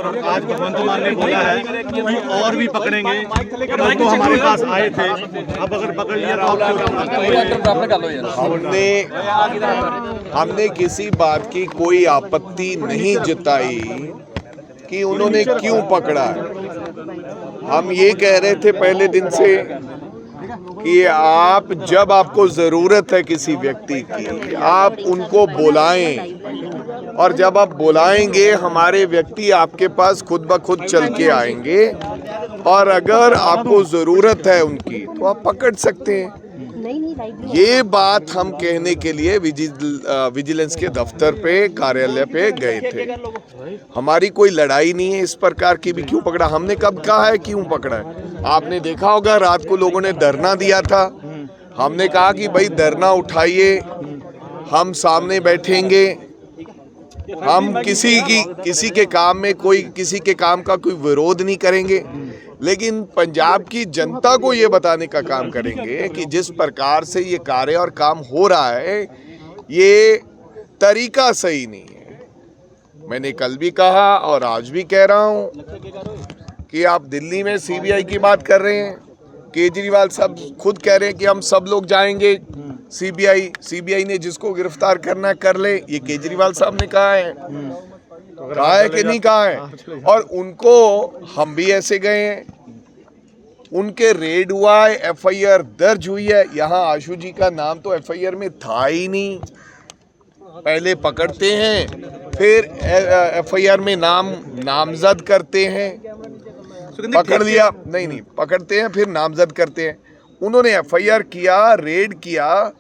और आज भगवंत मान ने बोला है कि और भी पकड़ेंगे, तो हमारे पास आए थे, अब अगर पकड़ लिया हमने किसी बात की कोई आपत्ति नहीं जताई कि उन्होंने क्यों पकड़ा है। हम ये कह रहे थे पहले दिन से कि आप जब आपको ज़रूरत है किसी व्यक्ति की, आप उनको बुलाएं, और जब आप बुलाएंगे हमारे व्यक्ति आपके पास खुद ब खुद चल के आएंगे, और अगर आपको ज़रूरत है उनकी तो आप पकड़ सकते हैं। ये बात हम कहने के लिए विजिलेंस के दफ्तर पे, कार्यालय पे गए थे। हमारी कोई लड़ाई नहीं है इस प्रकार की भी क्यों पकड़ा, हमने कब कहा है क्यों पकड़ा है। आपने देखा होगा रात को लोगों ने धरना दिया था, हमने कहा कि भाई धरना उठाइए, हम सामने बैठेंगे, हम किसी के काम में किसी के काम का कोई विरोध नहीं करेंगे, लेकिन पंजाब की जनता को ये बताने का काम करेंगे कि जिस प्रकार से ये कार्य और काम हो रहा है ये तरीका सही नहीं है। मैंने कल भी कहा और आज भी कह रहा हूँ कि आप दिल्ली में सीबीआई की बात कर रहे हैं, केजरीवाल साहब खुद कह रहे हैं कि हम सब लोग जाएंगे सीबीआई ने जिसको गिरफ्तार करना कर ले, ये केजरीवाल साहब ने कहा है कि नहीं कहा है। और उनको हम भी ऐसे गए हैं, उनके रेड हुआ है, एफआईआर दर्ज हुई है। यहाँ आशु जी का नाम तो एफआईआर में था ही नहीं, पहले पकड़ते हैं फिर एफआईआर में नामजद करते हैं, पकड़ लिया नहीं पकड़ते हैं फिर नामजद करते हैं। उन्होंने एफआईआर किया, रेड किया,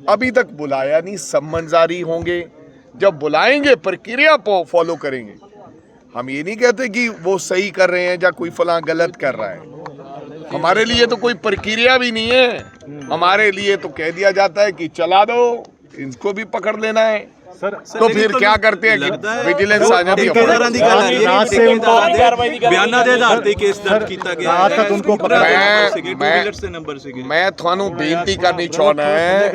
अभी तक बुलाया नहीं, सम्मन जारी होंगे, जब बुलाएंगे प्रक्रिया फॉलो करेंगे। हम ये नहीं कहते कि वो सही कर रहे हैं या कोई फलां गलत कर रहा है, हमारे लिए तो कोई प्रक्रिया भी नहीं है। हमारे लिए तो कह दिया जाता है कि चला दो, इनको भी पकड़ लेना है। तो फिर क्या करते हैं कि विजिलेंस आ जाती है। मैं थानू बेनती करनी चाहना है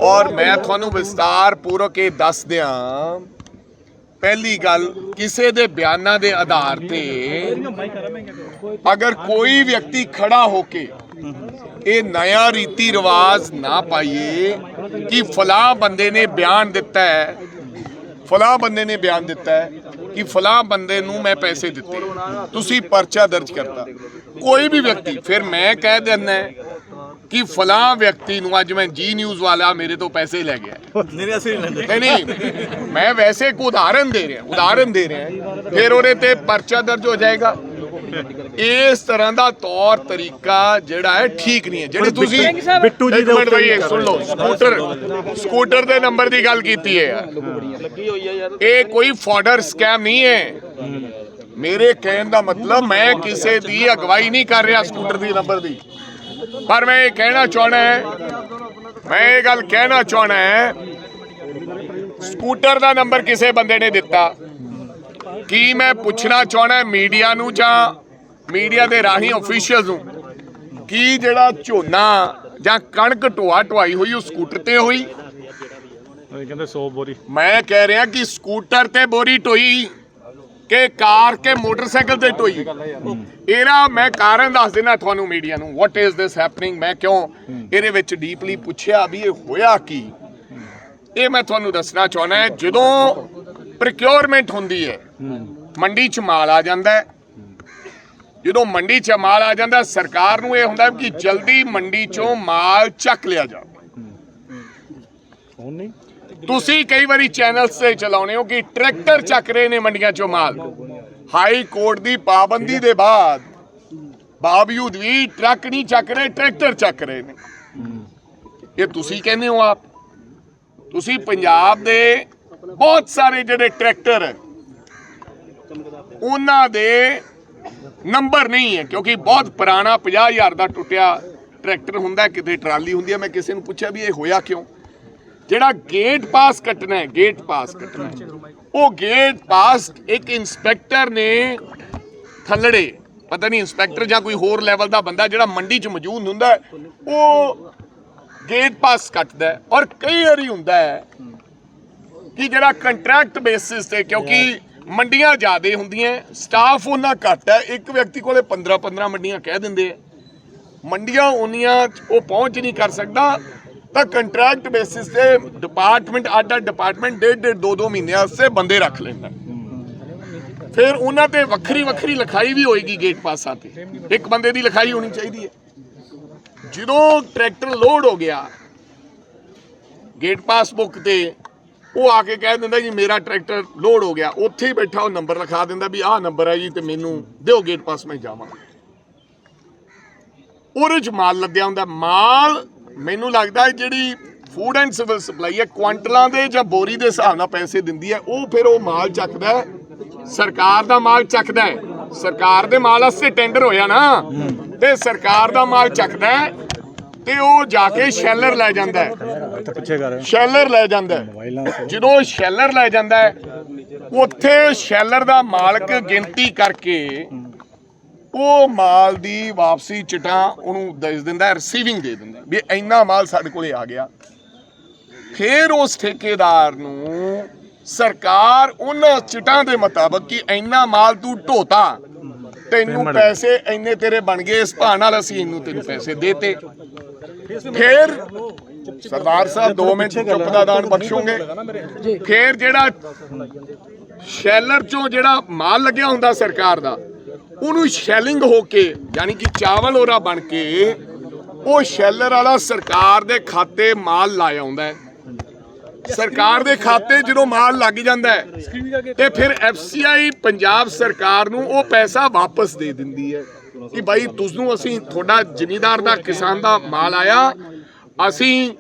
और मैं थानू विस्तार पूर्वक ये दस दिया। पहली गल, किसी दे बयाना दे आधार ते अगर कोई व्यक्ति खड़ा होके ये नया रीति रिवाज ना पाइए कि फलां बंदे ने बयान दिता है, फलां बंदे ने बयान दिता है कि फलां बंदे नूं मैं पैसे दिते, तुसी पर्चा दर्ज करता कोई भी व्यक्ति, फिर मैं कह देना कि फलां व्यक्ति नूं अज मैं जी न्यूज़ वाला मेरे तो पैसे ले गया। नहीं, मैं वैसे एक उदाहरण दे रहे हैं, फिर ਉਹਦੇ ਤੇ पर्चा दर्ज हो जाएगा। इस तरह का तौर तरीका ਜਿਹੜਾ है ठीक नहीं है। ਜਿਹੜੇ ਤੁਸੀਂ ਬਿੱਟੂ ਜੀ ਦੇ सुन लो, स्कूटर ਦੇ नंबर की गल की है यार, ये कोई फॉर्डर स्कैम नहीं है। मेरे कहने का मतलब मैं किसी की अगवाई नहीं कर रहा स्कूटर की नंबर की, पर मैं ये कहना चाहना है, स्कूटर का नंबर किसी बंदे ने दिता कि मैं पूछना चाहना मीडिया नूं जां मीडिया के राही ऑफिशियल्स नूं कि जिहड़ा झोना जां कणक ढोआ ढुआई हुई उस स्कूटर ते हुई। कहंदे 100 बोरी। मैं कह रहा कि स्कूटर ते बोरी ढोई के कार के मोटरसाइकिल ते ढोई। एरा मैं कारण दस देना थानू मीडिया नूं, व्हाट इज दिस हैपनिंग। मैं क्यों इहदे विच डीपली पुछया भी ये होया की, ये मैं थानू दसना चाहना है। जदों प्रोक्योरमेंट हुंदी है, मंडी च माल आ जांदा है, जदों मंडी च माल आ जांदा, सरकार नूं यह हुंदा कि जल्दी मंडी चों माल चक लिया जाए। तुसी कई बारी चैनल से चलाउने हो कि ट्रैक्टर चक रहे ने मंडियां चों माल, हाई कोर्ट की पाबंदी के बावजूद भी ट्रक नहीं चक रहे, ट्रैक्टर चक रहे ने। ये तुसी कहने हो, आप तुसी पंजाब दे बहुत सारे जिहड़े ट्रैक्टर है उन्हां दे नंबर नहीं है, क्योंकि बहुत पुराना 50,000 का टुटिया ट्रैक्टर हुंदा, किते ट्राली हुंदी है। मैं किसी ने पूछा भी ये होया क्यों, जिहड़ा गेट पास कटना है, वो गेट पास एक इंस्पैक्टर ने थल्लड़े, पता नहीं इंस्पैक्टर या कोई होर लैवल का बंदा जिहड़ा मंडी च मौजूद हुंदा है, वो गेट पास कटदा है। और कई बारी हुंदा है कि जिहड़ा कंट्रैक्ट बेसिस ते, क्योंकि ਮੰਡੀਆਂ ਜ਼ਿਆਦੇ ਹੁੰਦੀਆਂ, ਸਟਾਫ ਉਹਨਾਂ ਘੱਟ ਹੈ। ਇੱਕ ਵਿਅਕਤੀ ਕੋਲੇ 15 ਮੰਡੀਆਂ ਕਹਿ ਦਿੰਦੇ ਆ, ਮੰਡੀਆਂ ਉਨੀਆਂ ਉਹ ਪਹੁੰਚ ਨਹੀਂ ਕਰ ਸਕਦਾ, ਤਾਂ ਕੰਟਰੈਕਟ ਬੇਸਿਸ ਤੇ ਡਿਪਾਰਟਮੈਂਟ ਅੱਡ ਡਿਪਾਰਟਮੈਂਟ ਡੇਢ 2 ਮਹੀਨਿਆਂ ਵਾਸਤੇ ਬੰਦੇ ਰੱਖ ਲੈਂਦਾ। ਫਿਰ ਉਹਨਾਂ ਤੇ ਵੱਖਰੀ ਲਿਖਾਈ ਵੀ ਹੋਏਗੀ ਗੇਟ ਪਾਸਾਂ ਤੇ, ਇੱਕ ਬੰਦੇ ਦੀ ਲਿਖਾਈ ਹੋਣੀ ਚਾਹੀਦੀ ਹੈ। ਜਦੋਂ ਟਰੈਕਟਰ ਲੋਡ ਹੋ ਗਿਆ ਗੇਟ ਪਾਸ ਬੁੱਕ ਤੇ, ਉਹ ਆ ਕੇ ਕਹਿ ਦਿੰਦਾ ਜੀ ਮੇਰਾ ਟਰੈਕਟਰ ਲੋਡ ਹੋ ਗਿਆ, ਉੱਥੇ ਹੀ ਬੈਠਾ ਉਹ ਨੰਬਰ ਲਿਖਾ ਦਿੰਦਾ ਵੀ ਆਹ ਨੰਬਰ ਹੈ ਜੀ ਤੇ ਮੈਨੂੰ ਦਿਓ ਗੇਟ ਪਾਸ, ਮੈਂ ਜਾਵਾਂ। ਉਹਦੇ 'ਚ ਮਾਲ ਲੱਦਿਆ ਹੁੰਦਾ। ਮਾਲ ਮੈਨੂੰ ਲੱਗਦਾ ਜਿਹੜੀ ਫੂਡ ਐਂਡ ਸਿਵਲ ਸਪਲਾਈ ਹੈ ਕੁਆਂਟਲਾਂ ਦੇ ਜਾਂ ਬੋਰੀ ਦੇ ਹਿਸਾਬ ਨਾਲ ਪੈਸੇ ਦਿੰਦੀ ਹੈ, ਉਹ ਫਿਰ ਉਹ ਮਾਲ ਚੱਕਦਾ, ਸਰਕਾਰ ਦਾ ਮਾਲ ਚੱਕਦਾ ਹੈ। ਸਰਕਾਰ ਦੇ ਮਾਲ ਵਾਸਤੇ ਟੈਂਡਰ ਹੋਇਆ ਨਾ, ਤੇ ਸਰਕਾਰ ਦਾ ਮਾਲ ਚੱਕਦਾ ਤੇ ਉਹ ਜਾ ਕੇ ਸ਼ੈਲਰ ਲੈ ਜਾਂਦਾ ਹੈ। ਸ਼ੈਲਰ ਲੈ ਜਾਂਦਾ ਹੈ। ਜਦੋਂ ਸ਼ੈਲਰ ਲੈ ਜਾਂਦਾ ਹੈ, ਉੱਥੇ ਸ਼ੈਲਰ ਦਾ ਮਾਲਕ ਗਿਣਤੀ ਕਰਕੇ ਉਹ ਮਾਲ ਦੀ ਵਾਪਸੀ ਚਿੱਟਾਂ ਉਹਨੂੰ ਦੱਸ ਦਿੰਦਾ, ਰਿਸੀਵਿੰਗ ਦੇ ਦਿੰਦਾ ਵੀ ਇੰਨਾ ਮਾਲ ਸਾਡੇ ਕੋਲੇ ਆ ਗਿਆ। ਫਿਰ ਉਸ ਠੇਕੇਦਾਰ ਨੂੰ ਸਰਕਾਰ ਉਹਨਾਂ ਚਿੱਟਾਂ ਦੇ ਮੁਤਾਬਕ ਕਿ ਇੰਨਾ ਮਾਲ ਤੂੰ ਢੋਤਾ, ਤੈਨੂੰ ਪੈਸੇ ਇੰਨੇ ਤੇਰੇ ਬਣ ਗਏ, ਇਸ ਭਾਅ ਨਾਲ ਅਸੀਂ ਇਹਨੂੰ ਤੈਨੂੰ ਪੈਸੇ ਦੇਤੇ। ਫਿਰ ਸਰਦਾਰ ਸਾਹਿਬ 2 ਮਿੰਟ ਚੁੱਪ ਦਾ ਦਾਨ ਬਖਸ਼ੋਗੇ। ਫਿਰ ਜਿਹੜਾ ਸ਼ੈਲਰ ਚੋਂ ਜਿਹੜਾ ਮਾਲ ਲੱਗਿਆ ਹੁੰਦਾ ਸਰਕਾਰ ਦਾ, ਉਹਨੂੰ ਸ਼ੈਲਿੰਗ ਹੋ ਕੇ ਯਾਨੀ ਕਿ ਚਾਵਲ ਉਹਦਾ ਬਣ ਕੇ ਉਹ ਸ਼ੈਲਰ ਵਾਲਾ ਸਰਕਾਰ ਦੇ ਖਾਤੇ ਮਾਲ ਲਾ ਆਉਂਦਾ ਹੈ। ਸਰਕਾਰ ਦੇ ਖਾਤੇ ਜਦੋਂ ਮਾਲ ਲੱਗ ਜਾਂਦਾ ਹੈ ਤੇ ਫਿਰ FCI ਪੰਜਾਬ ਸਰਕਾਰ ਨੂੰ ਉਹ ਪੈਸਾ ਵਾਪਸ ਦੇ ਦਿੰਦੀ ਹੈ ਕਿ ਭਾਈ ਤੁਹਾਨੂੰ ਅਸੀਂ ਤੁਹਾਡਾ ਜ਼ਿਮੀਂਦਾਰ ਦਾ ਕਿਸਾਨ ਦਾ ਮਾਲ ਆਇਆ, ਅਸੀਂ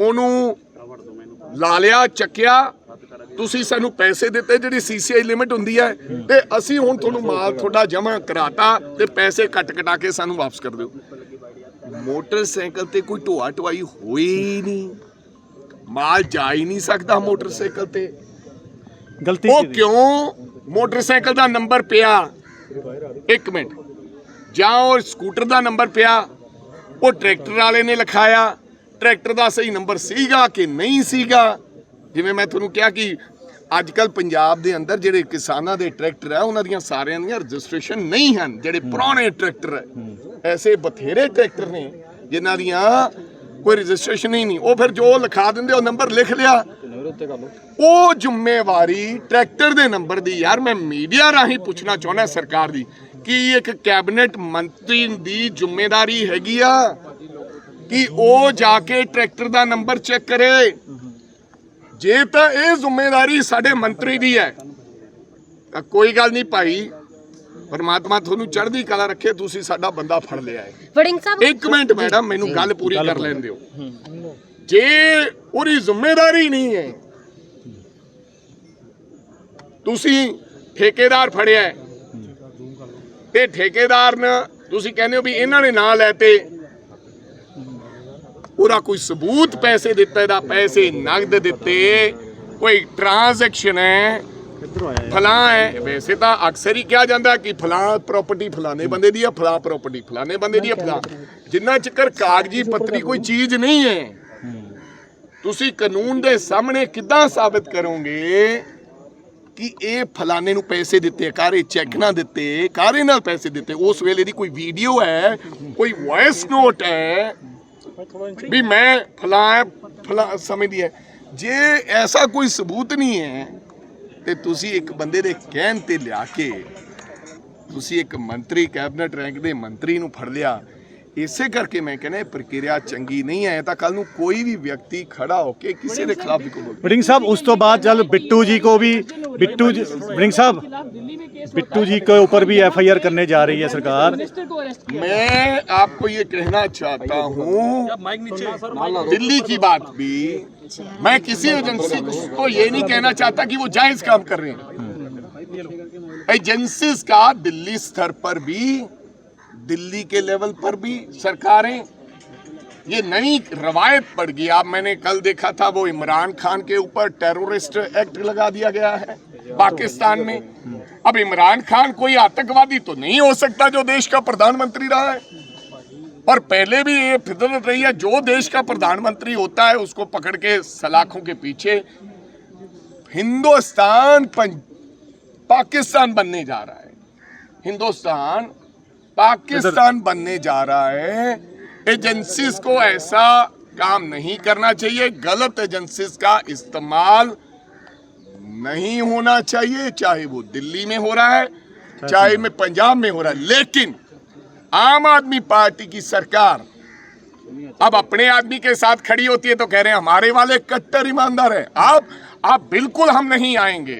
ਉਹਨੂੰ ਲਾ ਲਿਆ, ਚੱਕਿਆ, ਤੁਸੀਂ ਸਾਨੂੰ ਪੈਸੇ ਦਿੱਤੇ ਜਿਹੜੀ CCI ਲਿਮਿਟ ਹੁੰਦੀ ਹੈ, ਤੇ ਅਸੀਂ ਹੁਣ ਤੁਹਾਨੂੰ ਮਾਲ ਤੁਹਾਡਾ ਜਮ੍ਹਾਂ ਕਰਾਤਾ ਤੇ ਪੈਸੇ ਕਟਾ ਕੇ ਸਾਨੂੰ ਵਾਪਸ ਕਰ ਦਿਓ। ਮੋਟਰਸਾਈਕਲ ਤੇ ਕੋਈ ਢੋਆ ਢੁਆਈ ਹੋਈ ਨਹੀਂ, ਮਾਲ ਜਾ ਹੀ ਨਹੀਂ ਸਕਦਾ ਮੋਟਰਸਾਈਕਲ ਤੇ। ਗਲਤੀ ਉਹ ਕਿਉਂ? ਮੋਟਰਸਾਈਕਲ ਦਾ ਨੰਬਰ ਪਿਆ, 1 ਮਿੰਟ, ਜਾਂ ਉਹ ਸਕੂਟਰ ਦਾ ਨੰਬਰ ਪਿਆ, ਉਹ ਟਰੈਕਟਰ ਵਾਲੇ ਨੇ ਲਿਖਾਇਆ, ਟਰੈਕਟਰ ਦਾ ਸਹੀ ਨੰਬਰ ਸੀਗਾ ਕਿ ਨਹੀਂ ਸੀਗਾ। ਜਿਵੇਂ ਮੈਂ ਤੁਹਾਨੂੰ ਕਿਹਾ ਕਿ ਅੱਜ ਕੱਲ ਪੰਜਾਬ ਦੇ ਅੰਦਰ ਜਿਹੜੇ ਕਿਸਾਨਾਂ ਦੇ ਟਰੈਕਟਰ ਹੈ ਉਹਨਾਂ ਦੀਆਂ ਸਾਰਿਆਂ ਦੀਆਂ ਰਜਿਸਟ੍ਰੇਸ਼ਨ ਨਹੀਂ ਹਨ। ਜਿਹੜੇ ਪੁਰਾਣੇ ਟਰੈਕਟਰ ਹੈ, ਐਸੇ ਬਥੇਰੇ ਟਰੈਕਟਰ ਨੇ ਜਿਨ੍ਹਾਂ ਦੀਆਂ ਕੋਈ ਰਜਿਸਟ੍ਰੇਸ਼ਨ ਹੀ ਨਹੀਂ। ਉਹ ਫਿਰ ਜੋ ਲਿਖਾ ਦਿੰਦੇ ਉਹ ਨੰਬਰ ਲਿਖ ਲਿਆ, ਉਹ ਜ਼ਿੰਮੇਵਾਰੀ ਟਰੈਕਟਰ ਦੇ ਨੰਬਰ ਦੀ। ਯਾਰ ਮੈਂ ਮੀਡੀਆ ਰਾਹੀਂ ਪੁੱਛਣਾ ਚਾਹੁੰਦਾ ਸਰਕਾਰ ਦੀ ਕਿ ਇੱਕ ਕੈਬਨਿਟ ਮੰਤਰੀ ਦੀ ਜ਼ਿੰਮੇਵਾਰੀ ਹੈਗੀ ਆ ਕਿ ਉਹ ਜਾ ਕੇ ਟਰੈਕਟਰ ਦਾ ਨੰਬਰ ਚੈੱਕ ਕਰੇ। ਜੇ ਤਾਂ ਇਹ ਜ਼ਿੰਮੇਵਾਰੀ ਸਾਡੇ ਮੰਤਰੀ ਦੀ ਹੈ ਤਾਂ ਕੋਈ ਗੱਲ ਨਹੀਂ ਭਾਈ, ਪਰਮਾਤਮਾ ਤੁਹਾਨੂੰ ਚੜ੍ਹਦੀ ਕਲਾ ਰੱਖੇ, ਤੁਸੀਂ ਸਾਡਾ ਬੰਦਾ ਫੜ ਲਿਆ ਹੈ। ਵੜਿੰਗ ਸਾਹਿਬ 1 ਮਿੰਟ ਮੈਡਮ, ਮੈਨੂੰ ਗੱਲ ਪੂਰੀ ਕਰ ਲੈਣ ਦਿਓ। ਜੇ ਉਹਦੀ ਜ਼ਿੰਮੇਵਾਰੀ ਨਹੀਂ ਹੈ, ਤੁਸੀਂ ਠੇਕੇਦਾਰ ਫੜਿਆ ਤੇ ਠੇਕੇਦਾਰ ਨੇ ਤੁਸੀਂ ਕਹਿੰਦੇ ਹੋ ਵੀ ਇਹਨਾਂ ਨੇ ਨਾਂ ਲੈ ਤੇ, ਉਹਦਾ ਕੋਈ ਸਬੂਤ ਪੈਸੇ ਦਿੱਤੇ ਦਾ, ਪੈਸੇ ਨਗਦ ਦਿੱਤੇ, ਕੋਈ ਟ੍ਰਾਂਜੈਕਸ਼ਨ ਹੈ, ਫਲਾਂ ਹੈ। ਵੈਸੇ ਤਾਂ ਅਕਸਰ ਹੀ ਕਿਹਾ ਜਾਂਦਾ ਕਿ ਫਲਾਂ ਪ੍ਰਾਪਰਟੀ ਫਲਾਣੇ ਬੰਦੇ ਦੀ ਹੈ, ਫਲਾਂ ਪ੍ਰਾਪਰਟੀ ਫਲਾਣੇ ਬੰਦੇ ਦੀ ਹੈ, ਫਲਾਂ। ਜਿੰਨਾ ਚਿਰ ਕਾਗਜ਼ੀ ਪੱਤਰੀ ਕੋਈ ਚੀਜ਼ ਨਹੀਂ ਹੈ, ਤੁਸੀਂ ਕਾਨੂੰਨ ਦੇ ਸਾਹਮਣੇ ਕਿੱਦਾਂ ਸਾਬਿਤ ਕਰੋਗੇ ਕਿ ਇਹ ਫਲਾਣੇ ਨੂੰ ਪੈਸੇ ਦਿੱਤੇ, ਕਾਰੇ ਚੈੱਕ ਨਾ ਦਿੱਤੇ, ਕਾਰੇ ਨਾਲ ਪੈਸੇ ਦਿੱਤੇ? ਉਸ ਵੇਲੇ ਦੀ ਕੋਈ ਵੀਡੀਓ ਹੈ, ਕੋਈ ਵੌਇਸ ਨੋਟ ਹੈ ਵੀ ਮੈਂ ਫਲਾਂ ਸਮਝਦੀ ਹੈ। ਜੇ ਐਸਾ ਕੋਈ ਸਬੂਤ ਨਹੀਂ ਹੈ ਤੇ ਤੁਸੀਂ ਇੱਕ ਬੰਦੇ ਦੇ ਕਹਿਣ ਤੇ ਲਿਆ ਕੇ ਤੁਸੀਂ ਇੱਕ ਮੰਤਰੀ, ਕੈਬਨਿਟ ਰੈਂਕ ਦੇ ਮੰਤਰੀ ਨੂੰ ਫੜ ਲਿਆ। ਇਸੇ ਕਰਕੇ ਮੈਂ ਕਹਿੰਦਾ ਇਹ ਪ੍ਰਕਿਰਿਆ ਚੰਗੀ ਨਹੀਂ ਹੈ। ਤਾਂ ਕੱਲ ਨੂੰ ਕੋਈ ਵੀ ਵਿਅਕਤੀ ਖੜਾ ਹੋ ਕੇ ਕਿਸੇ ਦੇ ਖਿਲਾਫ ਵੀ ਕੋਈ ਵੜਿੰਗ ਸਾਹਿਬ उस तो बाद जल बिट्टू जी को भी वड़िंग साहब बिट्टू जी के ऊपर भी FIR करने जा रही है सरकार। मैं आपको ये कहना चाहता हूँ, दिल्ली की बात भी, मैं किसी एजेंसी को ये नहीं कहना चाहता कि वो जायज काम कर रहे हैं। एजेंसीज का दिल्ली स्तर पर भी, दिल्ली के लेवल पर भी सरकारें, ये नई रवायत पड़ गई। आप मैंने कल देखा था वो इमरान खान के ऊपर टेररिस्ट एक्ट लगा दिया गया है पाकिस्तान में। अब इमरान खान कोई आतंकवादी तो नहीं हो सकता जो देश का प्रधानमंत्री रहा है, और पहले भी ये फितरत रही है जो देश का प्रधानमंत्री होता है उसको पकड़ के सलाखों के पीछे। हिंदुस्तान पाकिस्तान बनने जा रहा है, हिंदुस्तान पाकिस्तान बनने जा रहा है। एजेंसीज को ऐसा काम नहीं करना चाहिए, गलत एजेंसीज का इस्तेमाल नहीं होना चाहिए, चाहे वो दिल्ली में हो रहा है, चाहे में पंजाब में हो रहा है। लेकिन आम आदमी पार्टी की सरकार अब अपने आदमी के साथ खड़ी होती है तो कह रहे हैं हमारे वाले कट्टर ईमानदार है। आप बिल्कुल हम नहीं आएंगे,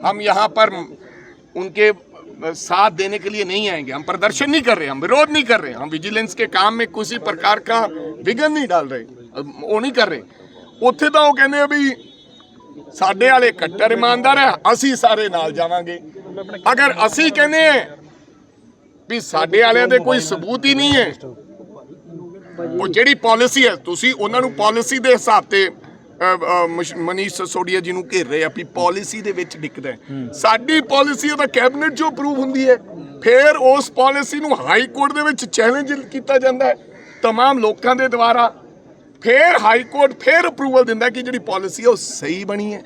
हम यहाँ पर उनके साथ देने के लिए नहीं आएंगे, हम प्रदर्शन नहीं कर रहे, हम विरोध नहीं कर रहे, हम विजिलेंस के काम में किसी प्रकार का विघन नहीं डाल रहे, वो नहीं कर रहे। उत्थे तो वो कहने भी साडे वाले कट्टर ईमानदार है, असी सारे नाल जावांगे। अगर असी कहने भी साडे वाले दे कोई सबूत ही नहीं है, वो ਜਿਹੜੀ ਪਾਲਿਸੀ ਹੈ ਤੁਸੀਂ ਉਹਨਾਂ ਨੂੰ ਪਾਲਿਸੀ ਦੇ ਹਿਸਾਬ ਤੇ ਮਨੀਸ਼ ਸੋਡੀਆ ਜੀ ਨੂੰ ਘੇਰ ਰਹੇ ਆ ਵੀ ਪਾਲਿਸੀ ਦੇ ਵਿੱਚ ਦਿੱਕਤ ਹੈ। ਸਾਡੀ ਪਾਲਿਸੀ ਉਹਦਾ ਕੈਬਨਿਟ 'ਚੋਂ ਅਪਰੂਵ ਹੁੰਦੀ ਹੈ, ਫਿਰ ਉਸ ਪਾਲਿਸੀ ਨੂੰ ਹਾਈ ਕੋਰਟ ਦੇ ਵਿੱਚ ਚੈਲੰਜ ਕੀਤਾ ਜਾਂਦਾ ਹੈ तमाम ਲੋਕਾਂ ਦੇ ਦੁਆਰਾ, ਫਿਰ ਹਾਈ ਕੋਰਟ ਫਿਰ ਅਪਰੂਵਲ ਦਿੰਦਾ ਕਿ ਜਿਹੜੀ ਪਾਲਿਸੀ ਹੈ ਉਹ ਸਹੀ ਬਣੀ ਹੈ।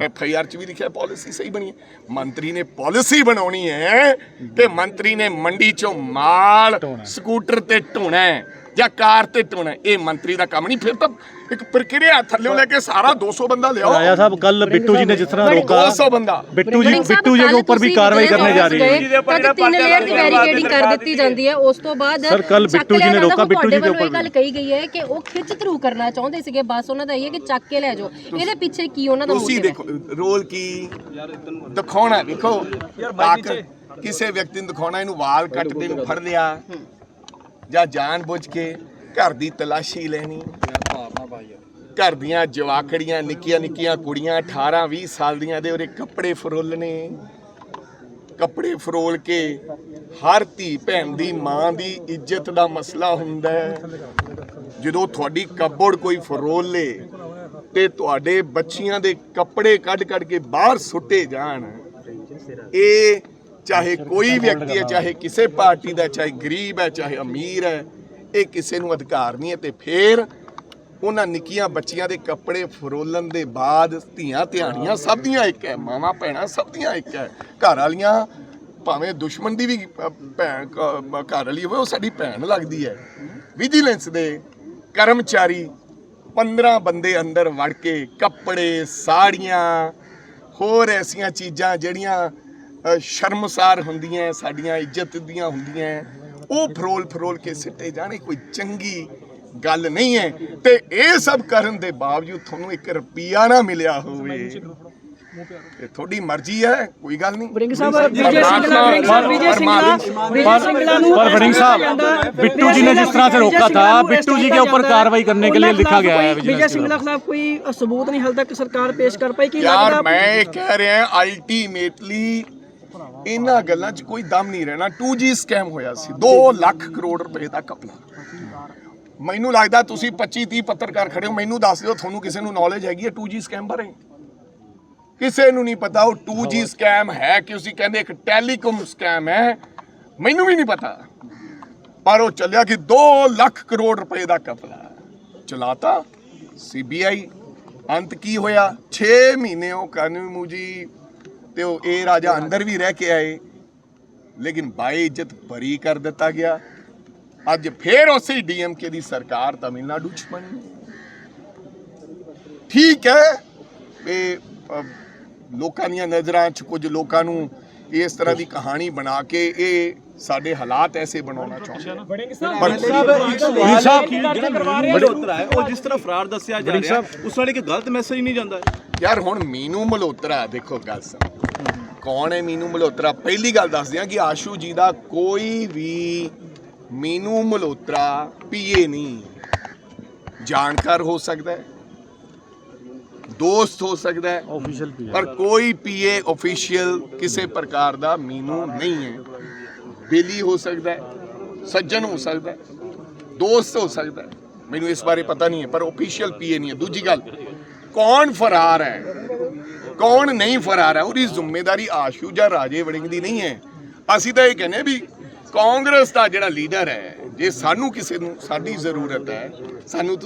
FIR 'ਚ ਵੀ ਲਿਖਿਆ ਪਾਲਿਸੀ ਸਹੀ ਬਣੀ ਹੈ। ਮੰਤਰੀ ਨੇ ਪਾਲਿਸੀ ਬਣਾਉਣੀ ਹੈ ਕਿ ਮੰਤਰੀ ਨੇ ਮੰਡੀ 'ਚੋਂ ਮਾਲ ਸਕੂਟਰ ਤੇ ਢੋਣਾ ਹੈ ਜਾਂ ਕਾਰ ਤੇ ਢੋਣਾ, ਇਹ ਮੰਤਰੀ ਦਾ ਕੰਮ ਨਹੀਂ। ਫਿਰ ਤਾਂ ਇੱਕ ਪ੍ਰਕਿਰਿਆ ਥੱਲੇ ਲੈ ਕੇ ਸਾਰਾ 200 ਬੰਦਾ ਲਿਆਓ। राजा साहब कल बिट्टू जी ने जिस तरह रोका, 200 ਬੰਦਾ बिट्टू जी के ऊपर भी कार्रवाई करने जा रही है। तद 3 लेयर ਦੀ ਬੈਰੀਕੇਡਿੰਗ ਕਰ ਦਿੱਤੀ ਜਾਂਦੀ ਹੈ। ਉਸ ਤੋਂ ਬਾਅਦ ਸਰ ਕੱਲ ਬਿੱਟੂ ਜੀ ਨੇ ਰੋਕਾ, ਬਿੱਟੂ ਜੀ ਦੇ ਉੱਪਰ ਗੱਲ ਕਹੀ ਗਈ ਹੈ ਕਿ ਉਹ ਖਿੱਚ ਥਰੂ ਕਰਨਾ ਚਾਹੁੰਦੇ ਸੀਗੇ, ਬਸ ਉਹਨਾਂ ਦਾ ਇਹ ਹੈ ਕਿ ਚੱਕ ਕੇ ਲੈ ਜਾਓ। ਇਹਦੇ ਪਿੱਛੇ ਕੀ ਉਹਨਾਂ ਦਾ ਤੁਸੀਂ ਮੋਟਿਵ ਦੇਖੋ ਰੋਲ ਕੀ ਦਿਖਾਉਣਾ, ਦੇਖੋ ਤਾਕਤ ਕਿਸੇ ਵਿਅਕਤੀ ਨੂੰ ਦਿਖਾਉਣਾ, ਇਹਨੂੰ ਵਾਲ ਕੱਟਦੇ ਨੂੰ ਫੜ ਲਿਆ ਜਾਂ ਜਾਣ ਬੁੱਝ ਕੇ ਘਰ ਦੀ ਤਲਾਸ਼ੀ ਲੈਣੀ, ਘਰ ਦੀਆਂ ਜਵਾਕੜੀਆਂ ਨਿੱਕੀਆਂ ਨਿੱਕੀਆਂ ਕੁੜੀਆਂ 18-20 ਸਾਲ ਦੀਆਂ ਦੇ ਉਹਦੇ ਕੱਪੜੇ ਫਰੋਲਣੇ, ਕੱਪੜੇ ਫਰੋਲ ਕੇ ਹਰ ਧੀ ਭੈਣ ਦੀ ਮਾਂ ਦੀ ਇੱਜ਼ਤ ਦਾ ਮਸਲਾ ਹੁੰਦਾ ਹੈ। ਜਦੋਂ ਤੁਹਾਡੀ ਕਬੜ ਕੋਈ ਫਰੋਲ ਲੇ ਤੇ ਤੁਹਾਡੇ ਬੱਚੀਆਂ ਦੇ ਕੱਪੜੇ ਕੱਢ ਕੇ ਬਾਹਰ ਸੁੱਟੇ ਜਾਣ, ਇਹ ਚਾਹੇ ਕੋਈ ਵਿਅਕਤੀ ਹੈ, ਚਾਹੇ ਕਿਸੇ ਪਾਰਟੀ ਦਾ, ਚਾਹੇ ਗਰੀਬ ਹੈ, ਚਾਹੇ ਅਮੀਰ ਹੈ, ਇਹ ਕਿਸੇ ਨੂੰ ਅਧਿਕਾਰ ਨਹੀਂ ਹੈ। ਤੇ ਫਿਰ ਉਹਨਾਂ ਨਿੱਕੀਆਂ ਬੱਚੀਆਂ ਦੇ ਕੱਪੜੇ ਫਰੋਲਣ ਦੇ ਬਾਅਦ ਧੀਆਂ ਧਿਆਣੀਆਂ ਸਭ ਦੀਆਂ ਇੱਕ ਹੈ, ਮਾਵਾਂ ਭੈਣਾਂ ਸਭ ਦੀਆਂ ਇੱਕ ਹੈ। ਘਰ ਵਾਲੀਆਂ ਭਾਵੇਂ ਦੁਸ਼ਮਣ ਦੀ ਵੀ ਭੈਣ ਘਰ ਵਾਲੀ ਹੋਵੇ, ਉਹ ਸਾਡੀ ਭੈਣ ਲੱਗਦੀ ਹੈ। ਵਿਜੀਲੈਂਸ ਦੇ ਕਰਮਚਾਰੀ 15 ਬੰਦੇ ਅੰਦਰ ਵੜ ਕੇ ਕੱਪੜੇ, ਸਾੜੀਆਂ, ਹੋਰ ਐਸੀਆਂ ਚੀਜ਼ਾਂ ਜਿਹੜੀਆਂ ਸ਼ਰਮਸਾਰ ਹੁੰਦੀਆਂ, ਸਾਡੀਆਂ ਇੱਜ਼ਤ ਦੀਆਂ ਹੁੰਦੀਆਂ, ਉਹ ਫਰੋਲ ਕੇ ਸਿੱਟੇ ਜਾਣੇ ਕੋਈ ਚੰਗੀ ਗੱਲ ਨਹੀਂ ਹੈ। ਤੇ ਇਹ ਸਭ ਕਰਨ ਦੇ ਬਾਵਜੂਦ ਤੁਹਾਨੂੰ 1 ਰੁਪਿਆ ਨਾ ਮਿਲਿਆ ਹੋਵੇ, ਇਹ ਤੁਹਾਡੀ ਮਰਜ਼ੀ ਹੈ, ਕੋਈ ਗੱਲ ਨਹੀਂ। पर वड़िंग साहब बिट्टू जी ने जिस तरह से रोका था, बिट्टू जी के ऊपर कार्रवाई करने के लिए लिखा गया है। विजय सिंगला खिलाफ कोई सबूत नहीं हाल तक सरकार पेश कर पाई कि यार मैं कह रहे हैं अल्टीमेटली ਇਹਨਾਂ ਗੱਲਾਂ 'ਚ ਕੋਈ ਦਮ ਨਹੀਂ ਰਹਿਣਾ। 2G ਸਕੈਮ ਹੋਇਆ ਸੀ, 2 ਲੱਖ ਕਰੋੜ ਰੁਪਏ ਦਾ ਘਪਲਾ। ਮੈਨੂੰ ਲੱਗਦਾ ਤੁਸੀਂ 25-30 ਪੱਤਰਕਾਰ ਖੜੇ ਹੋ, ਮੈਨੂੰ ਦੱਸ ਦਿਓ ਤੁਹਾਨੂੰ ਕਿਸੇ ਨੂੰ ਨੌਲੇਜ ਹੈਗੀ ਹੈ 2G ਸਕੈਮ ਬਾਰੇ? ਕਿਸੇ ਨੂੰ ਨਹੀਂ ਪਤਾ। ਉਹ 2G ਸਕੈਮ ਹੈ ਕਿ ਤੁਸੀਂ ਕਹਿੰਦੇ ਇੱਕ ਟੈਲੀਕਾਮ ਸਕੈਮ ਹੈ, ਮੈਨੂੰ ਵੀ ਨਹੀਂ ਪਤਾ, ਪਰ ਉਹ ਚੱਲਿਆ ਕਿ 2 ਲੱਖ ਕਰੋੜ ਰੁਪਏ ਦਾ ਘਪਲਾ ਚਲਾਤਾ CBI। ਅੰਤ ਕੀ ਹੋਇਆ? 6 ਮਹੀਨੇ ਉਹ ਕਾਨੂੰਨ ਮੂਜੀ ਤੇ ਉਹ ਇਹ ਰਾਜਾ ਅੰਦਰ ਵੀ ਰਹਿ ਕੇ ਆਏ, ਲੇਕਿਨ ਬਾਈ ਇੱਜ਼ਤ ਬਰੀ ਕਰ ਦਿੱਤਾ ਗਿਆ। ਅੱਜ ਫੇਰ ਉਸੇ DMK ਦੀ ਸਰਕਾਰ ਤਮਿਲਨਾਡੂ 'ਚ ਬਣੀ। ਠੀਕ ਹੈ, ਇਹ ਲੋਕਾਂ ਦੀਆਂ ਨਜ਼ਰਾਂ 'ਚ ਕੁਝ ਲੋਕਾਂ ਨੂੰ ਇਸ ਤਰ੍ਹਾਂ ਦੀ ਕਹਾਣੀ ਬਣਾ ਕੇ ਇਹ ਸਾਡੇ ਹਾਲਾਤ ਐਸੇ ਬਣਾਉਣਾ ਚਾਹੁੰਦੇ ਹਨ। ਉਹ ਜਿਸ ਤਰ੍ਹਾਂ ਫਰਾਰ ਦੱਸਿਆ ਜਾ ਰਿਹਾ ਉਸ ਵਾਲੇ ਕਿ ਗਲਤ ਮੈਸੇਜ ਨਹੀਂ ਜਾਂਦਾ ਯਾਰ। ਹੁਣ ਮੀਨੂ ਮਲਹੋਤਰਾ, ਦੇਖੋ ਗੱਲ ਸੁਣ, ਕੌਣ ਹੈ ਮੀਨੂ ਮਲਹੋਤਰਾ? ਪਹਿਲੀ ਗੱਲ ਦੱਸ ਦਿਆਂ ਕਿ ਆਸ਼ੂ ਜੀ ਦਾ ਕੋਈ ਵੀ ਮੀਨੂ ਮਲਹੋਤਰਾ PA ਨਹੀਂ। ਜਾਣਕਾਰ ਹੋ ਸਕਦਾ ਹੈ, ਦੋਸਤ ਹੋ ਸਕਦਾ ਹੈ, ਪਰ ਕੋਈ PA ऑफिशियल ਕਿਸੇ ਪ੍ਰਕਾਰ ਦਾ ਮੀਨੂ ਨਹੀਂ ਹੈ। ਬੇਲੀ ਹੋ ਸਕਦਾ ਹੈ, ਸੱਜਣ ਹੋ ਸਕਦਾ ਹੈ, ਦੋਸਤ ਹੋ ਸਕਦਾ ਹੈ, ਮੈਨੂੰ ਇਸ ਬਾਰੇ ਪਤਾ ਨਹੀਂ ਹੈ, ਪਰ ऑफिशियल PA ਨਹੀਂ ਹੈ। ਦੂਜੀ ਗੱਲ, ਕੌਣ ਫਰਾਰ ਹੈ, ਕੌਣ ਨਹੀਂ ਫਰਾਰ ਹੈ, ਉਹਦੀ ਜ਼ਿੰਮੇਵਾਰੀ ਆਸ਼ੂ ਜਾਂ ਰਾਜੇ ਵੜਿੰਗ ਦੀ ਨਹੀਂ ਹੈ। ਅਸੀਂ ਤਾਂ ਇਹ ਕਹਿੰਦੇ ਵੀ ਕਾਂਗਰਸ ਦਾ ਜਿਹੜਾ ਲੀਡਰ ਹੈ, ਜੇ ਸਾਨੂੰ ਕਿਸੇ ਨੂੰ ਸਾਡੀ ਜ਼ਰੂਰਤ ਹੈ, ਸਾਨੂੰ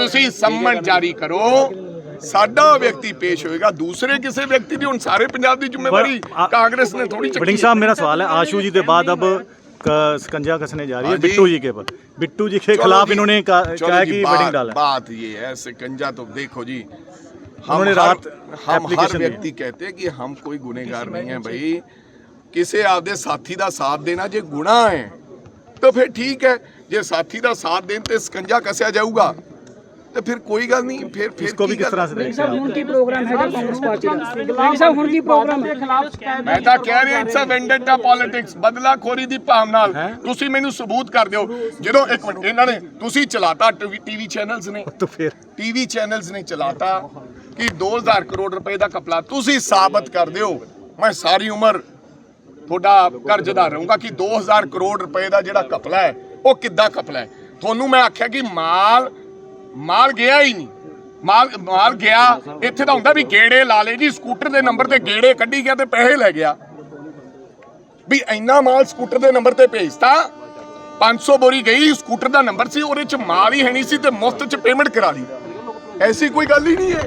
ਤੁਸੀਂ ਸੰਮਣ ਜਾਰੀ ਕਰੋ ਸਾਡਾ ਵਿਅਕਤੀ ਪੇਸ਼ ਹੋਏਗਾ, ਦੂਸਰੇ ਕਿਸੇ ਵਿਅਕਤੀ ਦੀ। ਹੁਣ ਸਾਰੇ ਪੰਜਾਬ ਦੀ ਜ਼ਿੰਮੇਵਾਰੀ ਕਾंग्रेस ने थोड़ी चुकी वड़िंग साहब, मेरा सवाल है, आशू जी के बाद अब शिकंजा कसने जा रही है हाँ जी। बिट्टू जी के पर। बिट्टू जी के खिलाफ इन्होंने चलो कहा जी, कि वड़िंग डाला है। बात ये है, शिकंजा तो देखो जी, उन्होंने रात हम हर application व्यक्ति कहते हैं कि हम कोई गुनहगार नहीं है भाई। किसी आपदे साथी का साथ देना जे गुनाह है तो फिर ठीक है, जे साथी का साथ देन ते शिकंजा कसिया जाऊगा तो फिर कोई गल नहीं। फिर इसको भी की किस गल? तरह से देखते हैं आप? ਹੁਣ ਕੀ ਪ੍ਰੋਗਰਾਮ ਹੈਗਾ ਕਾਂਗਰਸ ਪਾਰਟੀ ਦਾ ਸਾਹਿਬ ਹੁਣ ਕੀ ਪ੍ਰੋਗਰਾਮ ਹੈ ਮੈਂ ਤਾਂ ਕਹਿ ਰਿਹਾ ਇਟਸ ਅ ਵੈਂਡੇਟਾ ਪੋਲਿਟਿਕਸ, ਬਦਲਾਖੋਰੀ ਦੀ ਭਾਵ ਨਾਲ। ਤੁਸੀਂ ਮੈਨੂੰ ਸਬੂਤ ਕਰ ਦਿਓ। ਜਦੋਂ ਇੱਕ ਮਿੰਟ, ਇਹਨਾਂ ਨੇ ਤੁਸੀਂ ਚਲਾਤਾ ਟੀਵੀ ਚੈਨਲਸ ਨੇ, तो फिर ਟੀਵੀ ਚੈਨਲਸ ਨੇ ਚਲਾਤਾ ਕਿ 2000 ਕਰੋੜ ਰੁਪਏ ਦਾ ਘਪਲਾ। ਤੁਸੀਂ ਸਾਬਤ ਕਰ ਦਿਓ, ਮੈਂ ਸਾਰੀ ਉਮਰ ਤੁਹਾਡਾ ਕਰਜ਼ਦਾਰ ਰਹੂੰਗਾ ਕਿ 2000 ਕਰੋੜ ਰੁਪਏ ਦਾ ਜਿਹੜਾ ਘਪਲਾ ਹੈ ਉਹ ਕਿੱਦਾਂ ਘਪਲਾ ਹੈ। ਤੁਹਾਨੂੰ ਮੈਂ ਆਖਿਆ ਕਿ ਮਾਲ ਗਿਆ ਹੀ ਨਹੀਂ, ਮਾਲ ਗਿਆ ਇੱਥੇ ਤਾਂ ਹੁੰਦਾ ਵੀ ਗੇੜੇ ਲਾ ਲੇ ਜੀ, ਸਕੂਟਰ ਦੇ ਨੰਬਰ ਤੇ ਗੇੜੇ ਕੱਢੀ ਗਿਆ ਤੇ ਪੈਸੇ ਲੈ ਗਿਆ। ਵੀ ਇੰਨਾ ਮਾਲ ਸਕੂਟਰ ਦੇ ਨੰਬਰ ਤੇ ਭੇਜਤਾ, 500 ਬੋਰੀ ਗਈ, ਸਕੂਟਰ ਦਾ ਨੰਬਰ ਸੀ, ਉਹਦੇ ਚ ਮਾਲ ਹੀ ਹੈ ਨਹੀਂ ਸੀ ਤੇ ਮੁਫਤ ਚ ਪੇਮੈਂਟ ਕਰਾ ਲਈ। ਐਸੀ ਕੋਈ ਗੱਲ ਹੀ ਨਹੀਂ ਹੈ।